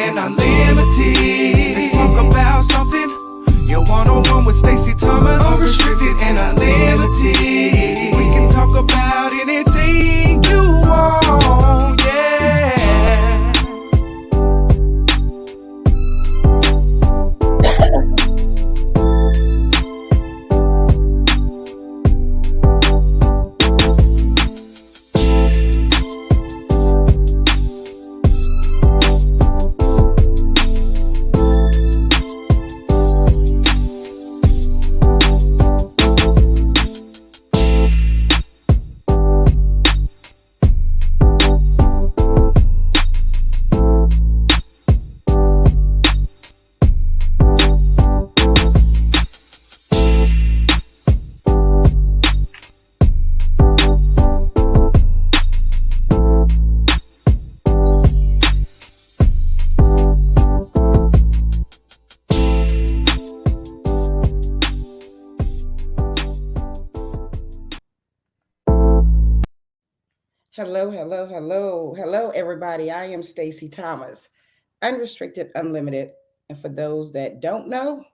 and unlimited. Let's talk about something. Your one-on-one with Stacey Thomas. Unrestricted and unlimited. We can talk about anything you want, yeah. Hello, everybody. I am Stacey Thomas, unrestricted, unlimited. And for those that don't know,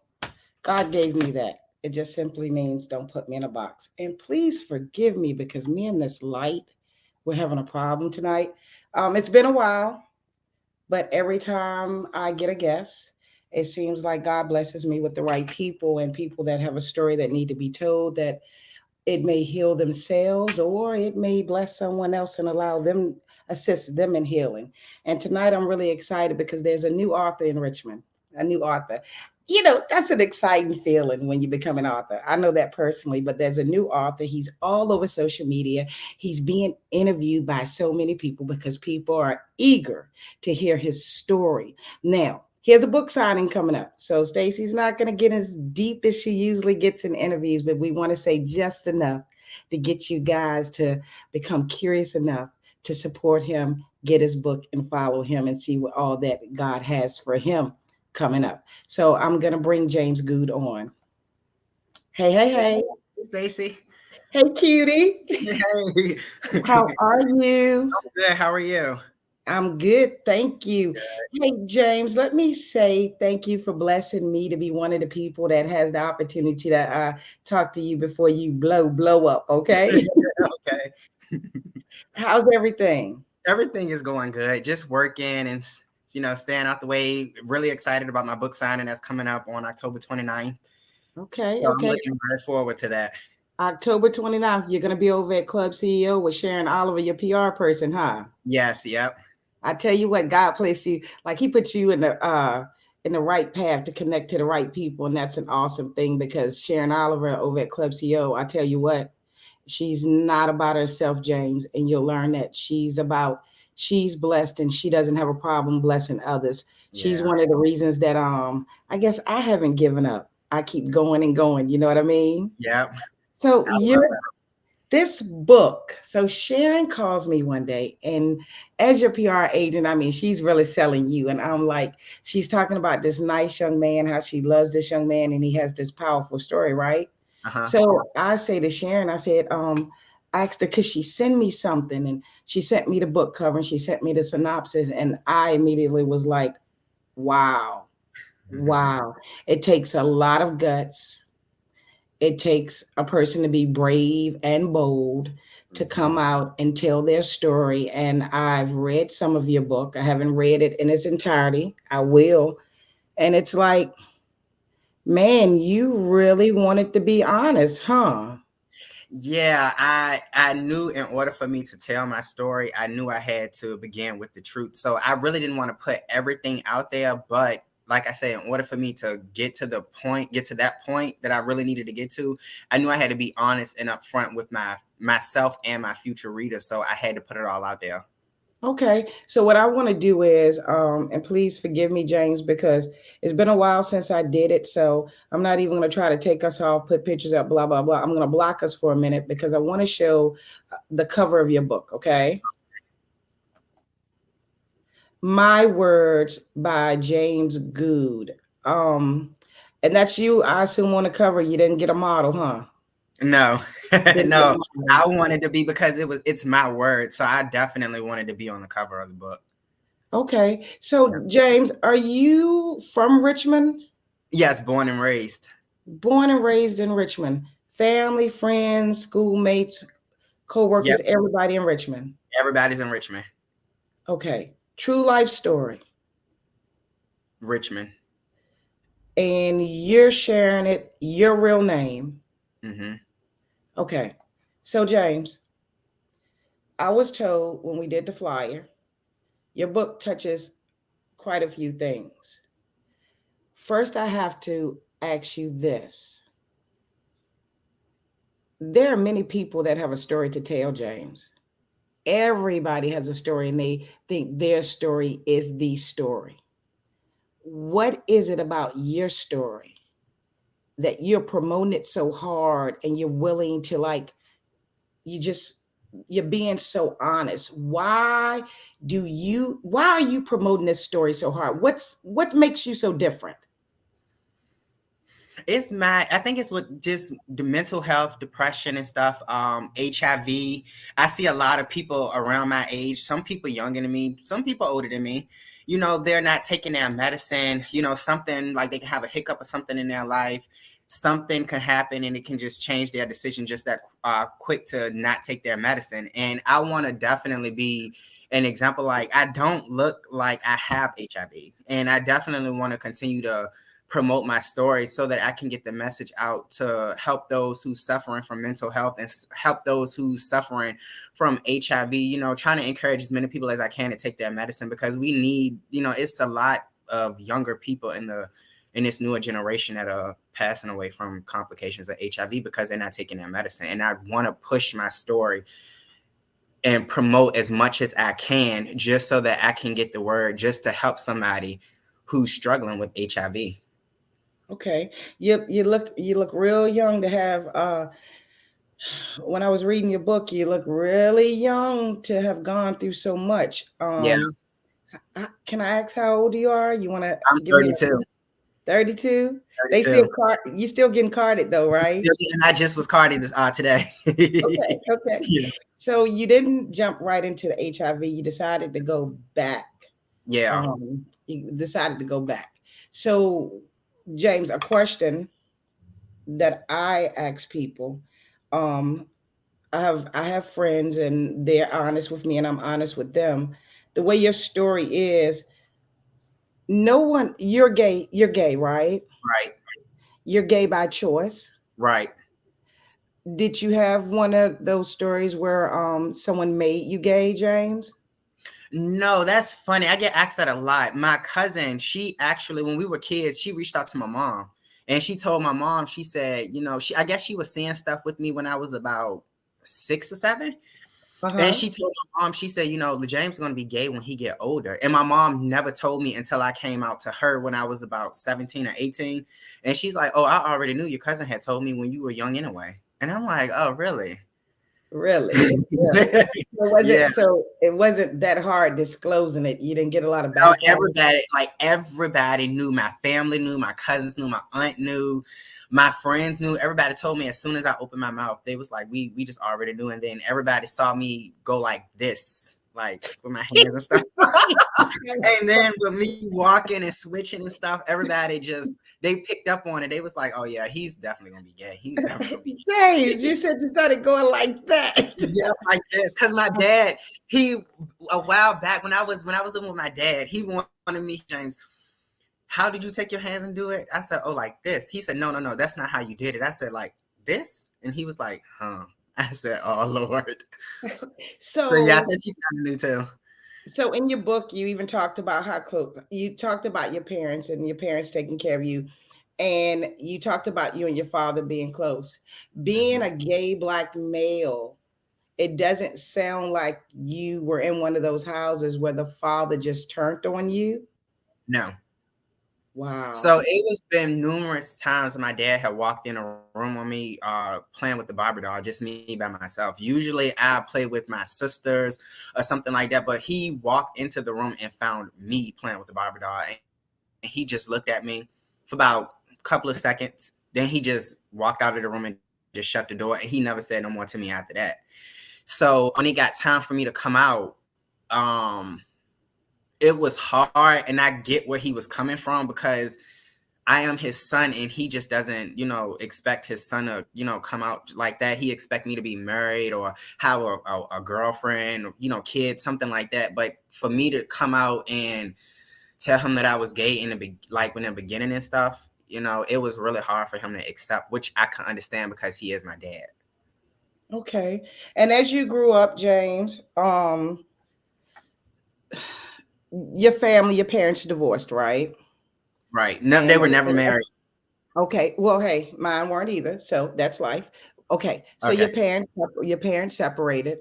God gave me that. It just simply means don't put me in a box. And please forgive me because me and this light, we're having a problem tonight. It's been a while, but every time I get a guest, it seems like God blesses me with the right people and people that have a story that need to be told that it may heal themselves or it may bless someone else and allow them, assist them in healing. And tonight I'm really excited because there's a new author in Richmond, a new author. You know, that's an exciting feeling when you become an author. I know that personally, but there's a new author. He's all over social media. He's being interviewed by so many people because people are eager to hear his story. Now, here's a book signing coming up. So Stacey's not going to get as deep as she usually gets in interviews, but we want to say just enough to get you guys to become curious enough to support him, get his book and follow him and see what all that God has for him coming up. So I'm going to bring James Goode on. Hey. Stacey. Hey, cutie. Hey. How are you? I'm good. How are you? I'm good. Thank you. Hey, James, let me say thank you for blessing me to be one of the people that has the opportunity to talk to you before you blow up. Okay. Okay. How's everything? Everything is going good. Just working and, staying out the way. Really excited about my book signing that's coming up on October 29th. Okay. So I'm looking very forward to that. October 29th, you're going to be over at Club CEO with Sharon Oliver, your PR person, huh? Yes. Yep. I tell you what, God placed you, like he put you in the right path to connect to the right people. And that's an awesome thing because Sharon Oliver over at Club CEO, I tell you what, she's not about herself, James. And you'll learn that she's blessed and she doesn't have a problem blessing others. She's one of the reasons that I guess I haven't given up. I keep going and going. You know what I mean? Yep. So this book. So Sharon calls me one day, and as your PR agent, I mean, she's really selling you. And I'm like, she's talking about this nice young man, how she loves this young man, and he has this powerful story, right? Uh-huh. So I say to Sharon, I said, I asked her, could she send me something? And she sent me the book cover and she sent me the synopsis. And I immediately was like, wow. It takes a lot of guts. It takes a person to be brave and bold to come out and tell their story. And I've read some of your book. I haven't read it in its entirety. I will. And it's like, man, you really wanted to be honest, huh? Yeah, I knew in order for me to tell my story, I knew I had to begin with the truth. So I really didn't want to put everything out there, but like I said, in order for me to get to that point that I really needed to get to, I knew I had to be honest and upfront with myself and my future readers. So I had to put it all out there. Okay. So what I want to do is, and please forgive me, James, because it's been a while since I did it. So I'm not even going to try to take us off, put pictures up, blah, blah, blah. I'm going to block us for a minute because I want to show the cover of your book. Okay. My Words by James Goode. And that's you, I assume, on the cover. You didn't get a model, huh? No, no, I wanted to be because it's my word. So I definitely wanted to be on the cover of the book. Okay. So, James, are you from Richmond? Yes, born and raised. Born and raised in Richmond. Family, friends, schoolmates, co-workers, Yep, everybody in Richmond. everybody's in Richmond. Okay. True life story. Richmond. And you're sharing it, your real name. Hmm. Okay. So, James, I was told when we did the flyer, your book touches quite a few things. First, I have to ask you this. There are many people that have a story to tell, James. Everybody has a story and they think their story is the story. What is it about your story that you're promoting it so hard and you're willing to like, you just, you're being so honest? Why are you promoting this story so hard? What makes you so different? I think it's with just the mental health, depression and stuff, HIV. I see a lot of people around my age, some people younger than me, some people older than me, they're not taking their medicine, something like they can have a hiccup or something in their life, something can happen and it can just change their decision just that quick to not take their medicine. And I want to definitely be an example. Like, I don't look like I have HIV, and I definitely want to continue to promote my story so that I can get the message out to help those who's suffering from mental health and help those who's suffering from HIV, trying to encourage as many people as I can to take their medicine, because we need, it's a lot of younger people in this newer generation that are passing away from complications of HIV because they're not taking their medicine. And I want to push my story and promote as much as I can just so that I can get the word, just to help somebody who's struggling with HIV. Okay. You look real young to have when I was reading your book, you look really young to have gone through so much. Yeah, Can I ask how old you are? You want to I'm give me 32. 32? They 32. you still getting carded though, right? And I just was carded today. Okay, okay. Yeah. So you didn't jump right into the HIV. You decided to go back. Yeah. You decided to go back. So, James, a question that I ask people, um, I have friends and they're honest with me and I'm honest with them. The way your story is, no one you're gay, right? Right. You're gay by choice. Right. Did you have one of those stories where someone made you gay, James? No, that's funny. I get asked that a lot. My cousin, she actually, when we were kids, she reached out to my mom and she told my mom, she said, I guess she was seeing stuff with me when I was about 6 or 7. And Uh-huh. she told my mom, she said, James is going to be gay when he get older. And my mom never told me until I came out to her when I was about 17 or 18. And she's like, oh, I already knew, your cousin had told me when you were young anyway. And I'm like, oh, really? Really? Really? Yeah. So it wasn't that hard disclosing it. You didn't get a lot of No, backlash. everybody knew. My family knew, my cousins knew, my aunt knew, my friends knew. Everybody told me as soon as I opened my mouth. They was like, we just already knew. And then everybody saw me go like this, like with my hands and stuff. And then with me walking and switching and stuff, everybody just, they picked up on it. They was like, oh yeah, he's definitely gonna be gay. He's definitely gonna be James, gay. you said you started going like that. Yeah, like this. Cause my dad, a while back when I was living with my dad, he wanted me, James, how did you take your hands and do it? I said, oh, like this. He said, no, no, no, that's not how you did it. I said, like this? And he was like, huh. I said, oh Lord. So yeah, I So think he kind of knew too. So in your book, you even talked about how close you talked about your parents and your parents taking care of you. And you talked about you and your father being close. Being Mhm. a gay black male, it doesn't sound like you were in one of those houses where the father just turned on you. No. Wow. So it was been numerous times my dad had walked in a room with me, playing with the Barbie doll, just me by myself. Usually I play with my sisters or something like that, but he walked into the room and found me playing with the Barbie doll. And he just looked at me for about a couple of seconds. Then he just walked out of the room and just shut the door. And he never said no more to me after that. So when it got time for me to come out, um, it was hard, and I get where he was coming from because I am his son, and he just doesn't, expect his son to, come out like that. He expect me to be married or have a girlfriend, or, kids, something like that. But for me to come out and tell him that I was gay like in the beginning and stuff, it was really hard for him to accept, which I can understand because he is my dad. Okay. And as you grew up, James, your family, your parents divorced, right? Right. No, they And were never married. okay, well, hey, mine weren't either, so that's life. Okay, so Okay. your parents separated,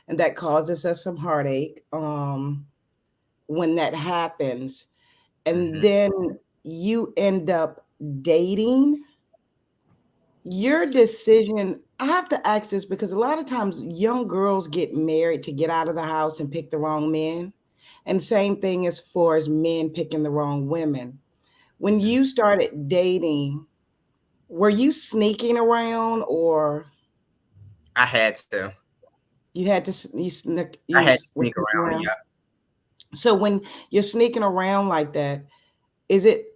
and that causes us some heartache when that happens, and Hmm. then you end up dating. Your decision, I have to ask this because a lot of times young girls get married to get out of the house and pick the wrong men. And same thing as far as men picking the wrong women. When Hmm. you started dating, were you sneaking around, or I had to. you had to I had to were sneak sneaking around. around? Yeah. So when you're sneaking around like that, is it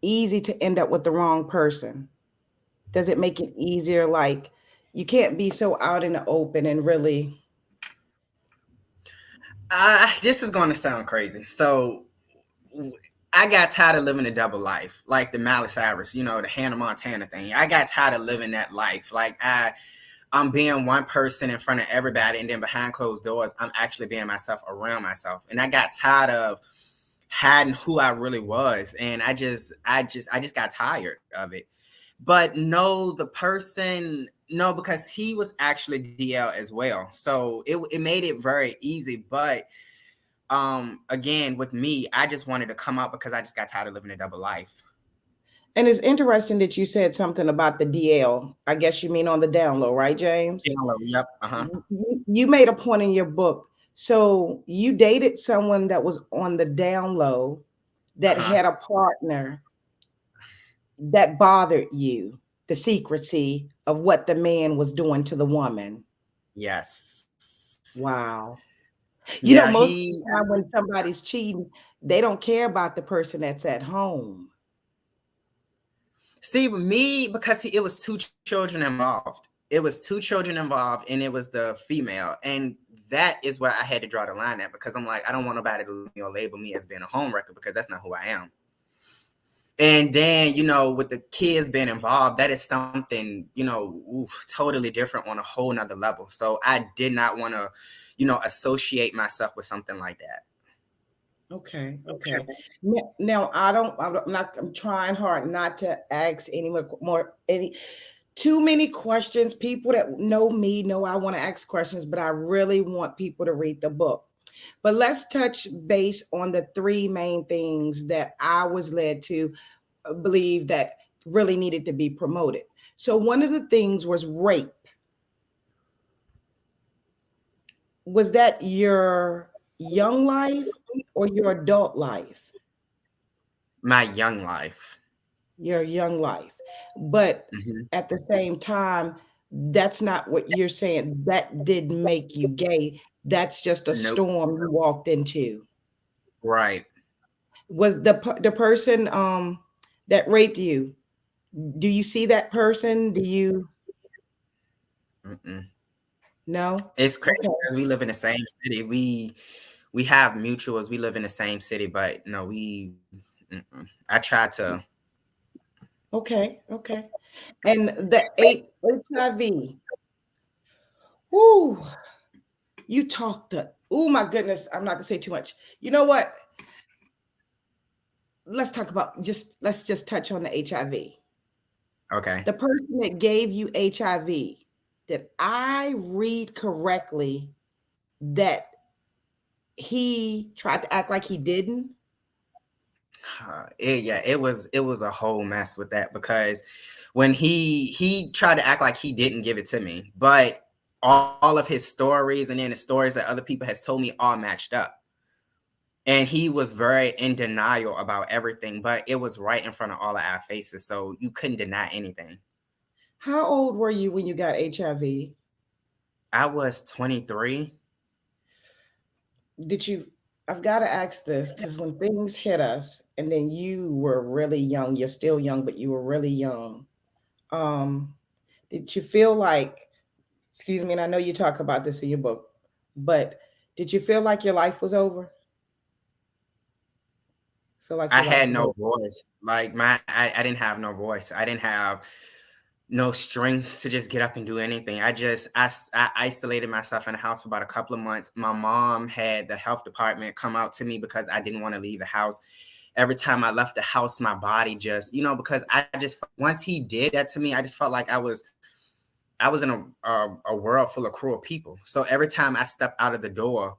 easy to end up with the wrong person? Does it make it easier? Like you can't be so out in the open and really. This is going to sound crazy. So I got tired of living a double life, like the Miley Cyrus, the Hannah Montana thing. I got tired of living that life. Like I'm being one person in front of everybody, and then behind closed doors, I'm actually being myself around myself. And I got tired of hiding who I really was, and I just got tired of it. But no, the person, no, because he was actually DL as well, so it made it very easy. But again, with me, I just wanted to come out because I just got tired of living a double life. And it's interesting that you said something about the DL. I guess you mean on the down low, right, James? Yep. Uh-huh. You made a point in your book. So you dated someone that was on the down low that Uh-huh. had a partner that bothered you, the secrecy of what the man was doing to the woman. Yes. Wow. Yeah, Most of he the time when somebody's cheating, they don't care about the person that's at home. see with me because it was two children involved. It was two children involved, and it was the female, and that is where I had to draw the line at because I'm like, I don't want nobody to label me as being a home wrecker because that's not who I am. And then, with the kids being involved, that is something, totally different on a whole nother level. So I did not want to, associate myself with something like that. Okay, okay. Now I'm trying hard not to ask any too many questions. People that know me know I want to ask questions, but I really want people to read the book. But let's touch base on the three main things that I was led to believe that really needed to be promoted. So one of the things was rape. Was that your young life or your adult life? My young life. Your young life. But Hmm. at the same time, that's not what you're saying. That didn't make you gay. That's just a Nope. storm you walked into. Right. Was the person that raped you? Do you see that person? Do you Mm-mm. know? It's crazy Okay. because we live in the same city. We have mutuals. We live in the same city, but no, mm-mm. I tried to. Okay. Okay. And the HIV. Whoo, you talked to. Oh my goodness, I'm not gonna say too much. You know what? Let's just touch on the HIV. Okay. The person that gave you HIV, did I read correctly that he tried to act like he didn't? Yeah, it was a whole mess with that because when he tried to act like he didn't give it to me, but all of his stories and then the stories that other people has told me all matched up. And he was very in denial about everything, but it was right in front of all of our faces, so you couldn't deny anything. How old were you when you got HIV? I was 23. Did you I've got to ask this because when things hit us, and then you were really young, you're still young, but you were really young. Um, did you feel like, excuse me, and I know you talk about this in your book, but did you feel like your life was over? Feel like I your life had was no over? voice. Like I didn't have no voice. I didn't have no strength to just get up and do anything. I isolated myself in the house for about a couple of months. My mom had the health department come out to me because I didn't want to leave the house. Every time I left the house, my body just, because I just, once he did that to me, I just felt like I was in a world full of cruel people. So every time I stepped out of the door,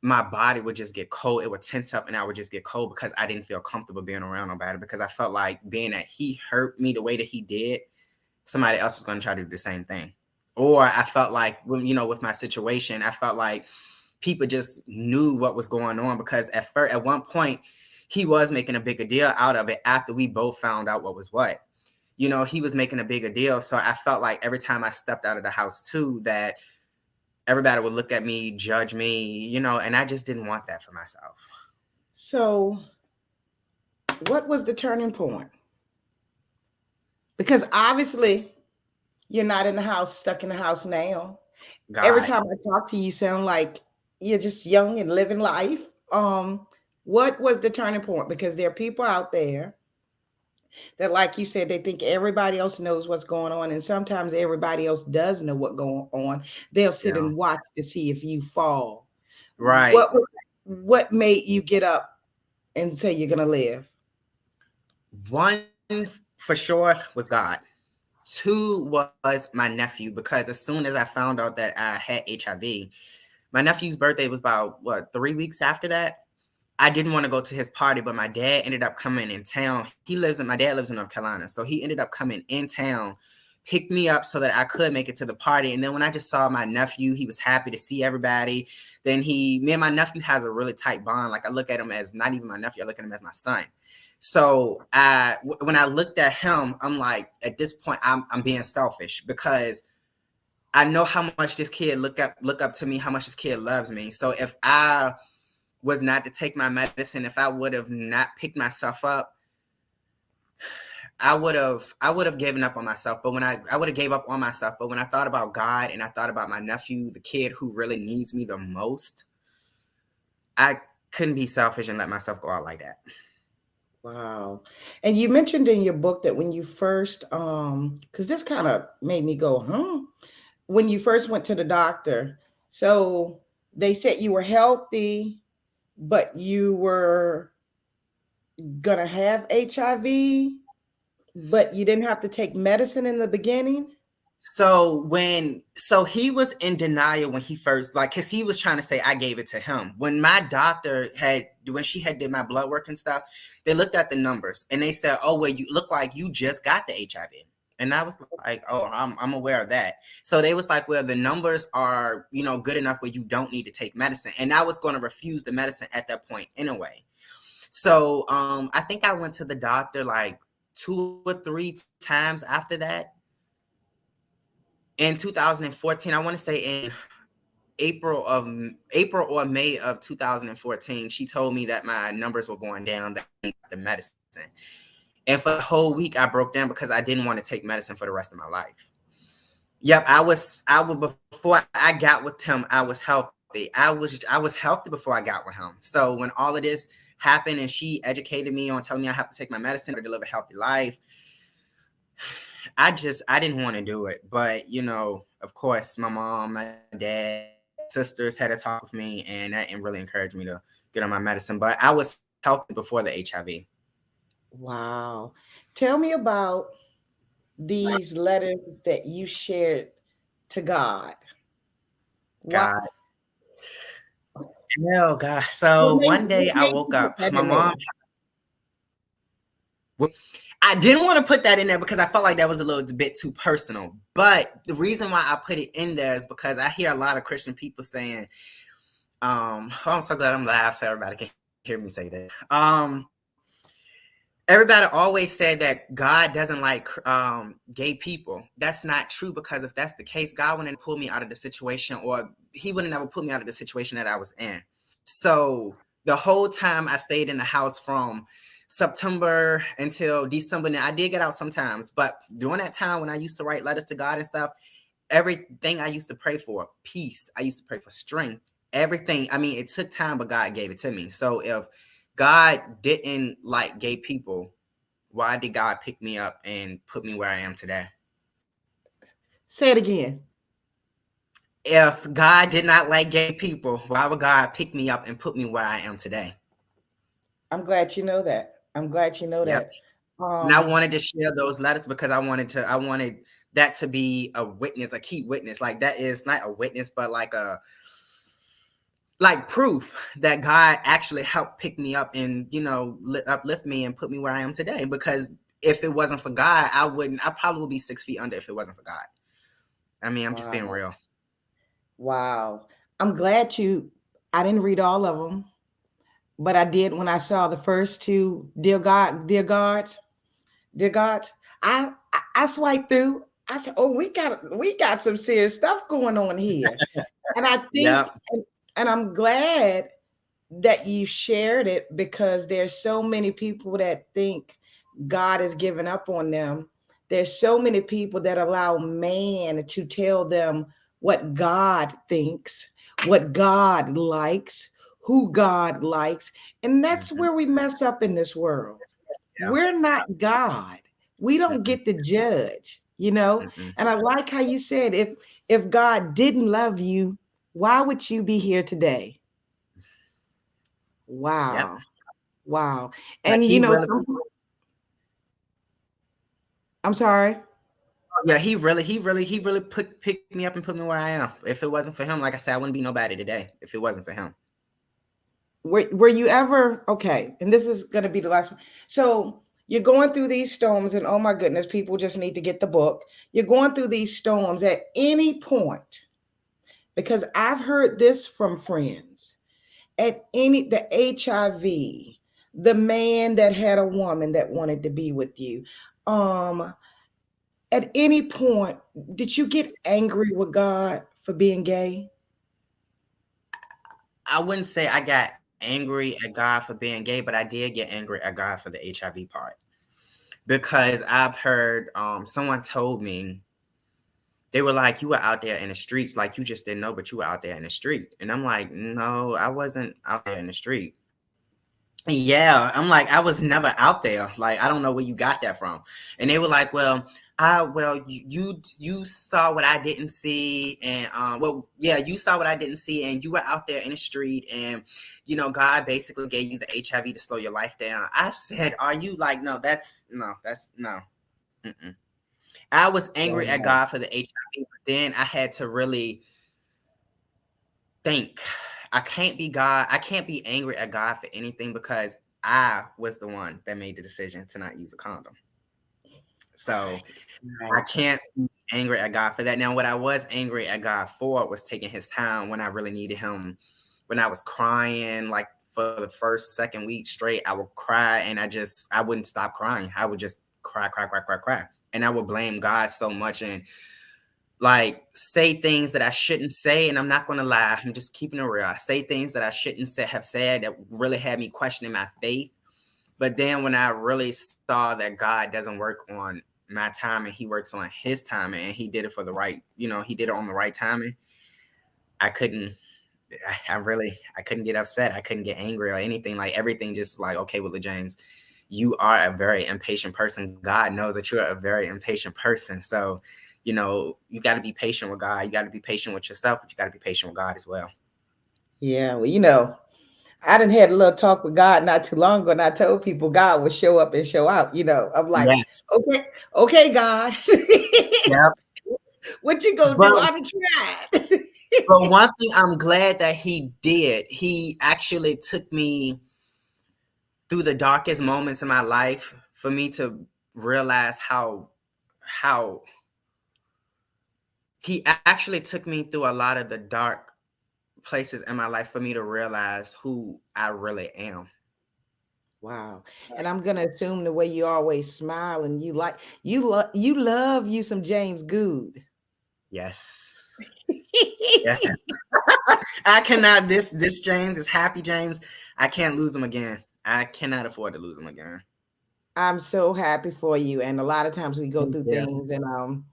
my body would just get cold. It would tense up and I would just get cold because I didn't feel comfortable being around nobody, because I felt like being that he hurt me the way that he did, somebody else was going to try to do the same thing. Or I felt like with my situation, I felt like people just knew what was going on, because at one point he was making a bigger deal out of it after we both found out what was what. He was making a bigger deal. So I felt like every time I stepped out of the house too, that everybody would look at me, judge me, and I just didn't want that for myself. So, what was the turning point? Because obviously, you're not in the house, stuck in the house now. Every God. time I talk to you, you sound like you're just young and living life. What was the turning point? Because there are people out there that, like you said, they think everybody else knows what's going on, and sometimes everybody else does know what's going on. They'll sit Yeah. and watch to see if you fall. Right. What made you get up and say you're gonna live? One for sure was God. Two was my nephew, because as soon as I found out that I had HIV, my nephew's birthday was about 3 weeks after that. I didn't want to go to his party, but my dad ended up coming in town. My dad lives in North Carolina, so he ended up coming in town, picked me up so that I could make it to the party. And then when I just saw my nephew, he was happy to see everybody. Then me and my nephew has a really tight bond. Like, I look at him as not even my nephew, I look at him as my son. So when I looked at him, I'm like, at this point, I'm being selfish, because I know how much this kid look up to me, how much this kid loves me. So if I was not to take my medicine, if I would have not picked myself up, I would have given up on myself. But when I would have gave up on myself. But when I thought about God and I thought about my nephew, the kid who really needs me the most, I couldn't be selfish and let myself go out like that. Wow. And you mentioned in your book that when you first, because this kind of made me go, huh? When you first went to the doctor, so they said you were healthy, but you were gonna have HIV, but you didn't have to take medicine in the beginning. So he was in denial when he first, like, because he was trying to say I gave it to him. When she had did my blood work and stuff, they looked at the numbers and they said, oh, well, you look like you just got the HIV. And I was like, oh, I'm aware of that. So they was like, well, the numbers are, good enough where you don't need to take medicine. And I was going to refuse the medicine at that point anyway. So I think I went to the doctor like 2 or 3 times after that. In 2014, I want to say in April or May of 2014, she told me that my numbers were going down, the medicine. And for the whole week, I broke down because I didn't want to take medicine for the rest of my life. Yep, before I got with him, I was healthy. I was healthy before I got with him. So when all of this happened and she educated me on telling me I have to take my medicine to live a healthy life, I didn't want to do it. But, of course, my mom, my dad, sisters had a talk with me, and that really encouraged me to get on my medicine. But I was healthy before the HIV. Wow. Tell me about these letters that you shared to God. Why? God. No, God. What So made, one day what I made woke you put up. that My in there? mom, I didn't want to put that in there because I felt like that was a little bit too personal. But the reason why I put it in there is because I hear a lot of Christian people saying, oh, I'm so glad I'm live so everybody can hear me say that. Everybody always said that God doesn't like gay people. That's not true, because if that's the case, God wouldn't pull me out of the situation, or he wouldn't ever put me out of the situation that I was in. So The whole time I stayed in the house from September until December. Now I did get out sometimes, but during that time when I used to write letters to God and stuff, everything I used to pray for, peace, I used to pray for strength, everything. I mean, it took time, but God gave it to me. So if God didn't like gay people, why did God pick me up and put me where I am today? Say it again. If God did not like gay people, why would God pick me up and put me where I am today? I'm glad you know that. I'm glad you know Yep. that. And I Um, wanted to share those letters because I wanted that to be a witness, a key witness. Like that is not a witness, but like proof that God actually helped pick me up and, uplift me and put me where I am today. Because if it wasn't for God, I probably would be 6 feet under if it wasn't for God. I mean, I'm just being wow. real. Wow. I'm glad I didn't read all of them, but I did when I saw the first two, Dear God, Dear Gods, Dear Gods. I swiped through. I said, oh, we got some serious stuff going on here. And I think, Yep. and I'm glad that you shared it because there's so many people that think God has given up on them. There's so many people that allow man to tell them what God thinks, what God likes, who God likes. And that's Hmm. where we mess up in this world. Yeah. We're not God. We don't Mm-mm, get to judge, you know? mm-mm. And I like how you said if God didn't love you, why would you be here today? Yep. Wow. Wow. Like And he really, I'm sorry. yeah, he really picked me up and put me where I am. If it wasn't for him, like I said, I wouldn't be nobody today. If it wasn't for him. Were you ever okay? And this is going to be the last one. So you're going through these storms, and oh my goodness, people just need to get the book. You're going through these storms at any point, because I've heard this from friends. At the HIV, the man that had a woman that wanted to be with you. Um, at any point, did you get angry with God for being gay? I wouldn't say I got angry at God for being gay, but I did get angry at God for the HIV part because I've heard someone told me they were like, you were out there in the streets, like you just didn't know, but you were out there in the street, and I'm like, no, I wasn't out there in the street. Yeah, I'm like, I was never out there. Like, I don't know where you got that from. And they were like, well, you saw what I didn't see, and well, yeah, you saw what I didn't see, and you were out there in the street, and God basically gave you the HIV to slow your life down. I said, are you like, no, that's no. Mm-mm. I was angry at Wow. God for the HIV, but then I had to really think. I can't be God. I can't be angry at God for anything because I was the one that made the decision to not use a condom. So I Right. can't be angry at God for that. Now, what I was angry at God for was taking his time when I really needed him. When I was crying, like for the first, second week straight, I would cry and I wouldn't stop crying. I would just cry, cry, cry, cry, cry. And I would blame God so much and like say things that I shouldn't say. And I'm not going to lie. I'm just keeping it real. I say things that I shouldn't have said that really had me questioning my faith. But then when I really saw that God doesn't work on my time and he works on his timing and he did it for the right, he did it on the right timing. I couldn't, I couldn't get upset. I couldn't get angry or anything. Like everything just like, okay, Willie James, you are a very impatient person. God knows that you're a very impatient person. So, you got to be patient with God. You got to be patient with yourself, but you got to be patient with God as well. Yeah, well, I done had a little talk with God not too long ago, and I told people God would show up and show out. I'm like, Yes. okay, okay, God, Yeah. what you gonna But do? I done tried. but one thing I'm glad that he did, he actually took me through the darkest moments in my life for me to realize how he actually took me through a lot of the dark places in my life for me to realize who I really am. Wow. And I'm gonna assume the way you always smile and you love you some James Goode. Yes. Yes. I cannot. This James is happy James. I can't lose him again. I cannot afford to lose him again. I'm so happy for you. And a lot of times we go Thank through you. things, and I'm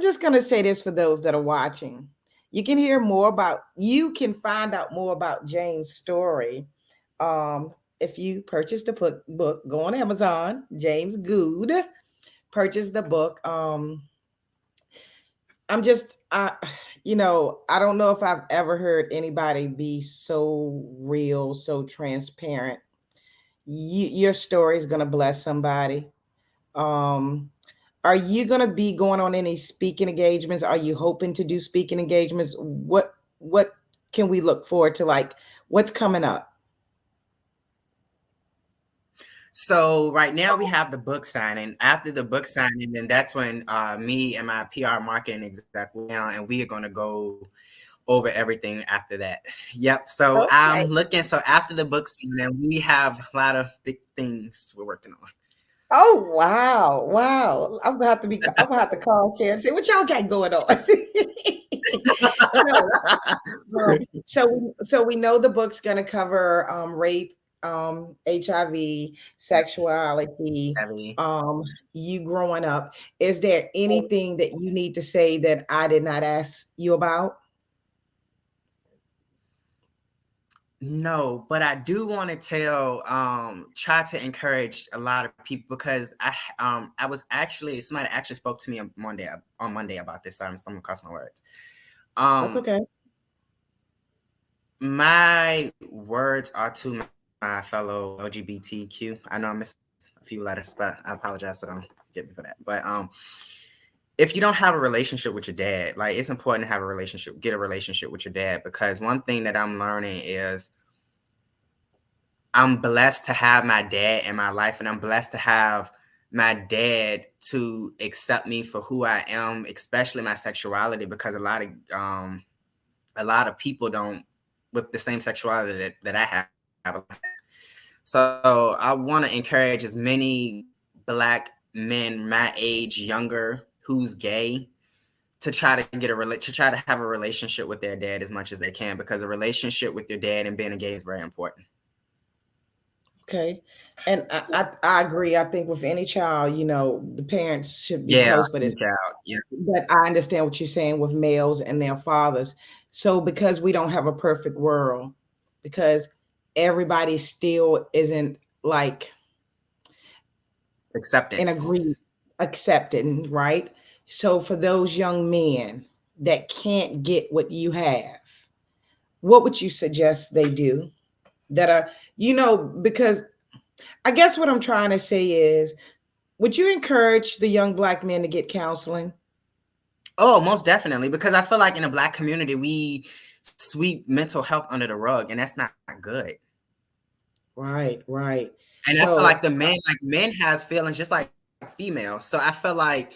just gonna say this for those that are watching. You can find out more about Jane's story. If you purchase the book, go on Amazon, James Goode, purchase the book. I'm just I don't know if I've ever heard anybody be so real, so transparent. Your story is gonna bless somebody. Um, are you gonna be going on any speaking engagements? Are you hoping to do speaking engagements? What can we look forward to? Like, what's coming up? So right now we have the book signing. After the book signing, then that's when me and my PR marketing exec will now, and we are going to go over everything after that. Yep. So I'm Okay. looking. So after the book signing, we have a lot of big things we're working on. Oh wow, wow! I'm gonna have to call Sharon and say what y'all got going on. No, so we know the book's gonna cover rape, HIV, sexuality, Heavy. um, you growing up. Is there anything that you need to say that I did not ask you about? No, but I do want to try to encourage a lot of people because I was actually somebody actually spoke to me on Monday about this. Sorry, I'm stumbling across my words. That's Um, okay. my words are to my fellow LGBTQ. I know I missed a few letters, but I apologize, so don't get me for that. But if you don't have a relationship with your dad, like it's important to have a relationship, get a relationship with your dad, because one thing that I'm learning is I'm blessed to have my dad in my life, and I'm blessed to have my dad to accept me for who I am, especially my sexuality, because a lot of people don't with the same sexuality that I have. So I want to encourage as many black men my age, younger, who's gay, to try to to try to have a relationship with their dad as much as they can, because a relationship with your dad and being a gay is very important. Okay. And I agree. I think with any child, the parents should be Yeah, close, but any child. Yeah, I understand what you're saying with males and their fathers. So because we don't have a perfect world, because everybody still isn't like in agree acceptance. accepting, right? So for those young men that can't get what you have, what would you suggest they do that are, because I guess what I'm trying to say is, would you encourage the young black men to get counseling? Oh, most definitely, because I feel like in the black community we sweep mental health under the rug, and that's not good. Right, right. And I feel So, like men has feelings just like females. So I feel like,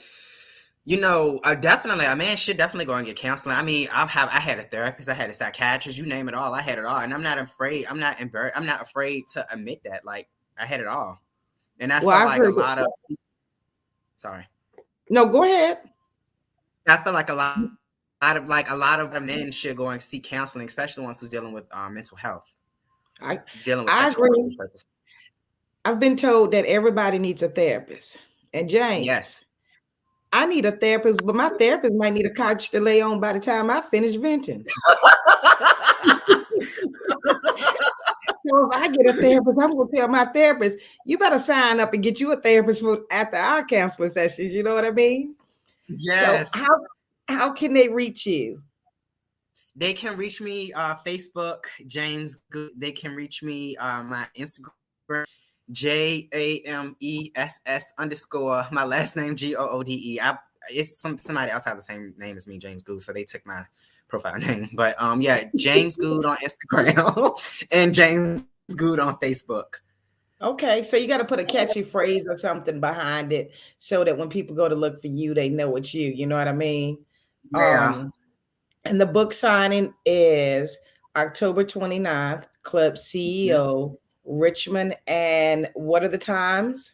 definitely a man should definitely go and get counseling. I mean, I had a therapist, I had a psychiatrist, you name it all, I had it all, and I'm not afraid. I'm not afraid to admit that. Like I had it all, and I well, felt I've like a heard it. lot of sorry. No, go ahead. I feel like a lot of men should go and seek counseling, especially ones who's dealing with mental health, I dealing with I sexuality agree. purpose. I've been told that everybody needs a therapist. And James, Yes. I need a therapist, but my therapist might need a couch to lay on by the time I finish venting. So if I get a therapist, I'm gonna tell my therapist, you better sign up and get you a therapist for after our counseling sessions. You know what I mean? So Yes. how can they reach you? They can reach me Facebook, James Goode. They can reach me my Instagram, JAMESS_ my last name GOODE. It's somebody else has the same name as me, James Goode, so they took my profile name. But yeah, James Goode on Instagram and James Goode on Facebook. Okay, so you got to put a catchy phrase or something behind it so that when people go to look for you, they know it's you. You know what I mean? Yeah. Um, and the book signing is October 29th, Club Mhm. CEO, Richmond. And what are the times?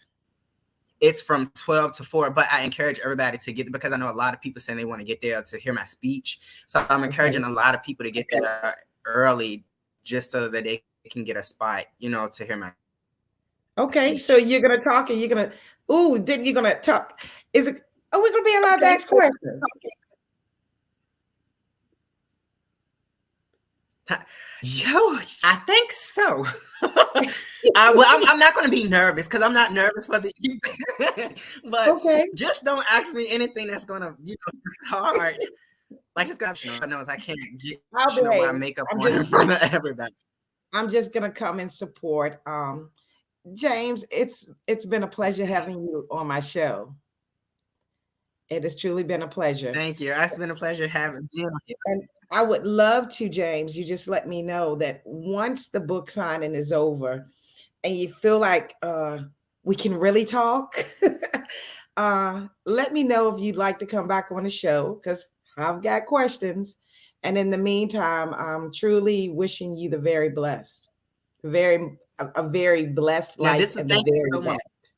it's from 12 to 4, but I encourage everybody to get, because I know a lot of people saying they want to get there to hear my speech. So I'm encouraging a lot of people to get there early just so that they can get a spot, to hear my Okay, speech. so you're gonna talk and you're gonna, then you're gonna talk. Is it, are we gonna be allowed to ask questions? Yo, I think so. I'm not going to be nervous because I'm not nervous for the but Okay. just don't ask me anything that's going to, hard. Like it's got I know I can't get I'll my behave. makeup on in front of everybody. I'm just gonna come and support. James, it's been a pleasure having you on my show. It has truly been a pleasure. Thank you. It's been a pleasure having you here. And I would love to, James, you just let me know that once the book signing is over and you feel like we can really talk, let me know if you'd like to come back on the show because I've got questions. And in the meantime, I'm truly wishing you the very blessed, a very blessed Now, life and the thank you very so much. best.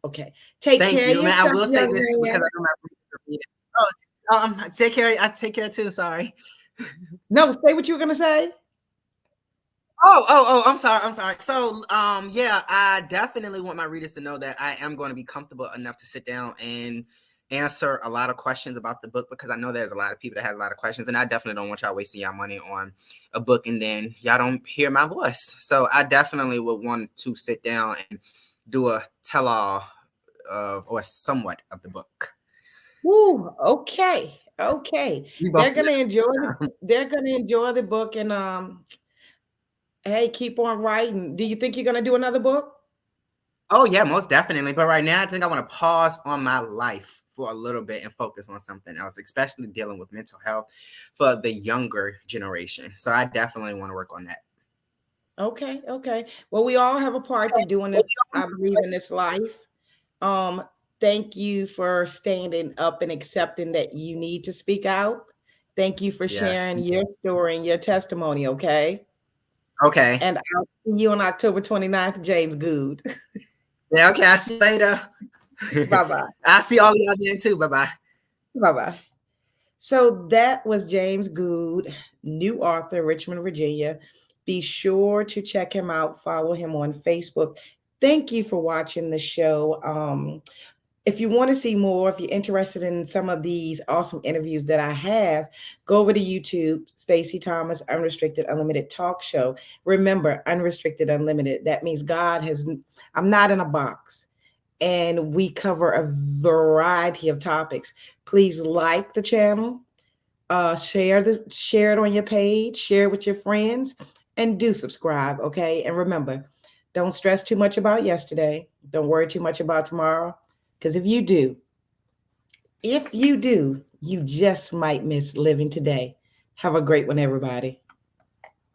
Okay. Take Thank care you, of man. yourself, I will say young this man. because I know my read it. Take care. I take care too. Sorry. No, say what you were gonna say. Oh, I'm sorry. So, yeah, I definitely want my readers to know that I am going to be comfortable enough to sit down and answer a lot of questions about the book because I know there's a lot of people that has a lot of questions, and I definitely don't want y'all wasting y'all money on a book and then y'all don't hear my voice. So I definitely would want to sit down and do a tell-all or somewhat of the book. Woo, okay. You both They're gonna enjoy the book and hey, keep on writing. Do you think you're gonna do another book? Oh yeah, most definitely. But right now I think I want to pause on my life for a little bit and focus on something else, especially dealing with mental health for the younger generation. So I definitely want to work on that. Okay. Well, we all have a part to do in this, I believe, in this life. Um, Thank you for standing up and accepting that you need to speak out. Thank you for Yes. sharing your story and your testimony, okay? Okay. And I'll see you on October 29th, James Goode. Yeah, okay. I'll see you later. Bye-bye. I'll see all of y'all then too. Bye-bye. Bye-bye. So that was James Goode, new author, Richmond, Virginia. Be sure to check him out, follow him on Facebook. Thank you for watching the show. If you want to see more, if you're interested in some of these awesome interviews that I have, go over to YouTube, Stacey Thomas, Unrestricted Unlimited Talk Show. Remember, Unrestricted Unlimited. That means I'm not in a box. And we cover a variety of topics. Please like the channel, share it on your page, share it with your friends, and do subscribe. Okay. And remember, don't stress too much about yesterday. Don't worry too much about tomorrow. Because if you do, you just might miss living today. Have a great one, everybody.